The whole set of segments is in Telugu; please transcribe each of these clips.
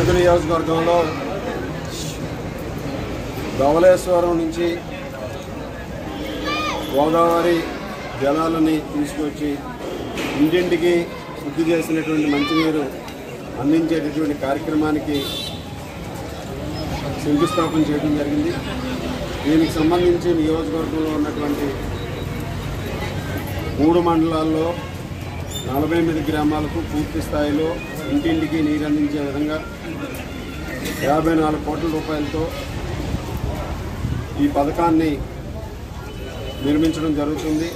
అరకు నియోజకవర్గంలో ధవళేశ్వరం నుంచి గోదావరి జలాలని తీసుకొచ్చి ఇంటింటికి శుద్ధి చేసినటువంటి మంచినీరు అందించేటటువంటి కార్యక్రమానికి శంకుస్థాపన చేయడం జరిగింది. దీనికి సంబంధించి నియోజకవర్గంలో ఉన్నటువంటి 3 మండలాల్లో 48 గ్రామాలకు పూర్తి స్థాయిలో ఇంటింటికి నీరు అందించే విధంగా 54 కోట్ల రూపాయలతో ఈ పథకాన్ని నిర్మించడం జరుగుతుంది.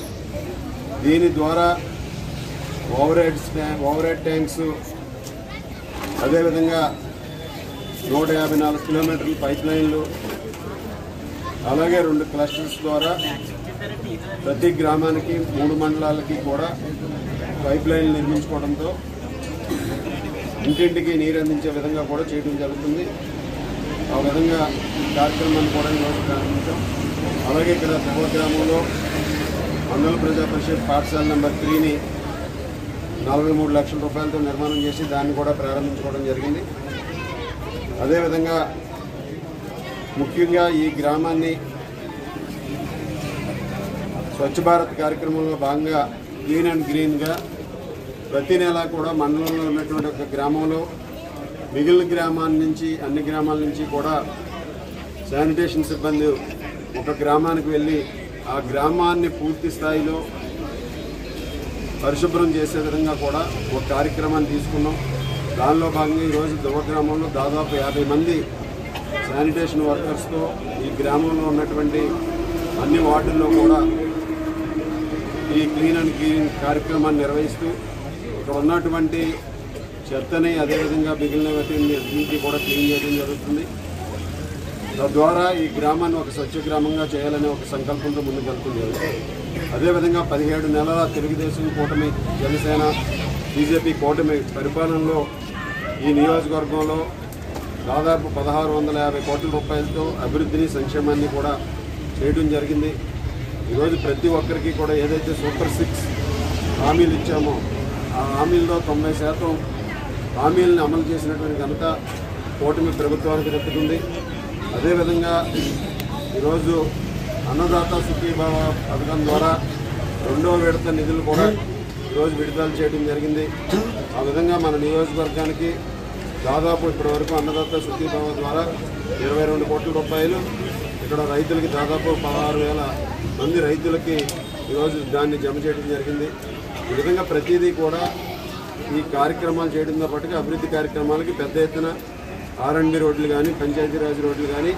దీని ద్వారా ఓవర్ హెడ్ ట్యాంక్స్, అదేవిధంగా 154 కిలోమీటర్ల పైప్ లైన్లు, అలాగే 2 క్లస్టర్స్ ద్వారా ప్రతి గ్రామానికి 3 మండలాలకి కూడా పైప్ లైన్లు నిర్మించుకోవడంతో ఇంటింటికి నీరు అందించే విధంగా కూడా చేయడం జరుగుతుంది. ఆ విధంగా కార్యక్రమాన్ని కూడా ఈరోజు ప్రారంభించాం. అలాగే ఇక్కడ ధవళ గ్రామంలో మండల ప్రజా పరిషత్ పాఠశాల నెంబర్ 3ని 43 లక్షల రూపాయలతో నిర్మాణం చేసి దాన్ని కూడా ప్రారంభించుకోవడం జరిగింది. అదేవిధంగా ముఖ్యంగా ఈ గ్రామాన్ని స్వచ్ఛ భారత్ కార్యక్రమంలో భాగంగా క్లీన్ అండ్ గ్రీన్గా ప్రతి నెల కూడా మండలంలో ఉన్నటువంటి ఒక గ్రామంలో మిగిలిన గ్రామాల నుంచి అన్ని గ్రామాల నుంచి కూడా శానిటేషన్ సిబ్బంది ఒక గ్రామానికి వెళ్ళి ఆ గ్రామాన్ని పూర్తి స్థాయిలో పరిశుభ్రం చేసే విధంగా కూడా ఒక కార్యక్రమాన్ని తీసుకున్నాం. దానిలో భాగంగా ఈరోజు ధవళ గ్రామంలో దాదాపు 50 మంది శానిటేషన్ వర్కర్స్తో ఈ గ్రామంలో ఉన్నటువంటి అన్ని వార్డుల్లో కూడా ఈ క్లీన్ అండ్ గ్రీన్ కార్యక్రమాన్ని నిర్వహిస్తూ ఇక్కడ ఉన్నటువంటి చెత్తని అదేవిధంగా మిగిలిన వాటిని అన్నింటినీ కూడా క్లీన్ చేయడం జరుగుతుంది. తద్వారా ఈ గ్రామాన్ని ఒక స్వచ్ఛ గ్రామంగా చేయాలనే ఒక సంకల్పంతో ముందుకెళ్తుంది. అదేవిధంగా 17 నెలల తెలుగుదేశం కూటమి, జనసేన, బీజేపీ కూటమి పరిపాలనలో ఈ నియోజకవర్గంలో దాదాపు 1650 కోట్ల రూపాయలతో అభివృద్ధిని, సంక్షేమాన్ని కూడా చేయడం జరిగింది. ఈరోజు ప్రతి ఒక్కరికి కూడా ఏదైతే సూపర్ 6 హామీలు ఇచ్చామో ఆ హామీల్లో 90% హామీలను అమలు చేసినటువంటి ఘనత కూటమి ప్రభుత్వానికి దక్కుతుంది. అదేవిధంగా ఈరోజు అన్నదాత సుఖీభావ పథకం ద్వారా 2వ విడత నిధులు కూడా ఈరోజు విడుదల చేయడం జరిగింది. ఆ విధంగా మన నియోజకవర్గానికి దాదాపు ఇప్పటి వరకు అన్నదాత సుఖీభావ ద్వారా 22 కోట్ల రూపాయలు, ఇక్కడ రైతులకి దాదాపు 16,000 మంది రైతులకి ఈరోజు దాన్ని జమ చేయడం జరిగింది. ఈ విధంగా ప్రతిదీ కూడా ఈ కార్యక్రమాలు చేయడంతో పాటుగా అభివృద్ధి కార్యక్రమాలకి పెద్ద ఎత్తున R&B రోడ్లు కానీ, పంచాయతీరాజ్ రోడ్లు కానీ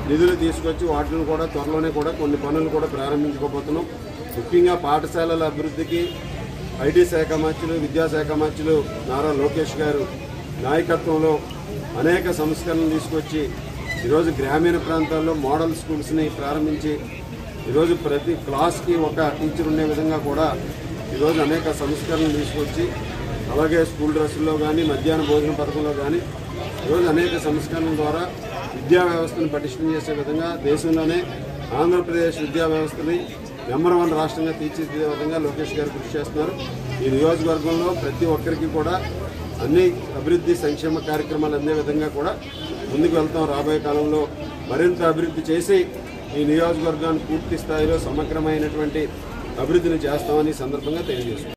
నిధులు తీసుకొచ్చి వాటిని కూడా త్వరలోనే కూడా కొన్ని పనులు కూడా ప్రారంభించుకోబోతున్నాం. ముఖ్యంగా పాఠశాలల అభివృద్ధికి ఐటీ శాఖ మంత్రులు, విద్యాశాఖ మంత్రులు నారా లోకేష్ గారు నాయకత్వంలో అనేక సంస్కరణలు తీసుకొచ్చి ఈరోజు గ్రామీణ ప్రాంతాల్లో మోడల్ స్కూల్స్ని ప్రారంభించి ఈరోజు ప్రతి క్లాస్కి ఒక టీచర్ ఉండే విధంగా కూడా ఈరోజు అనేక సంస్కరణలు తీసుకొచ్చి, అలాగే స్కూల్ డ్రెస్సుల్లో కానీ, మధ్యాహ్న భోజన పథకంలో కానీ ఈరోజు అనేక సంస్కరణల ద్వారా విద్యా వ్యవస్థను పటిష్టం చేసే విధంగా దేశంలోనే ఆంధ్రప్రదేశ్ విద్యా వ్యవస్థని నెంబర్ 1 రాష్ట్రంగా తీర్చిదిద్దే విధంగా లోకేష్ గారు కృషి చేస్తున్నారు. ఈ నియోజకవర్గంలో ప్రతి ఒక్కరికి కూడా అన్ని అభివృద్ధి, సంక్షేమ కార్యక్రమాలు అందే విధంగా కూడా ముందుకు వెళ్తాం. రాబోయే కాలంలో మరింత అభివృద్ధి చేసి ఈ నియోజకవర్గాన్ని పూర్తి స్థాయిలో సమగ్రమైనటువంటి అభివృద్ధిని చేస్తామని సందర్భంగా తెలియజేస్తున్నాం.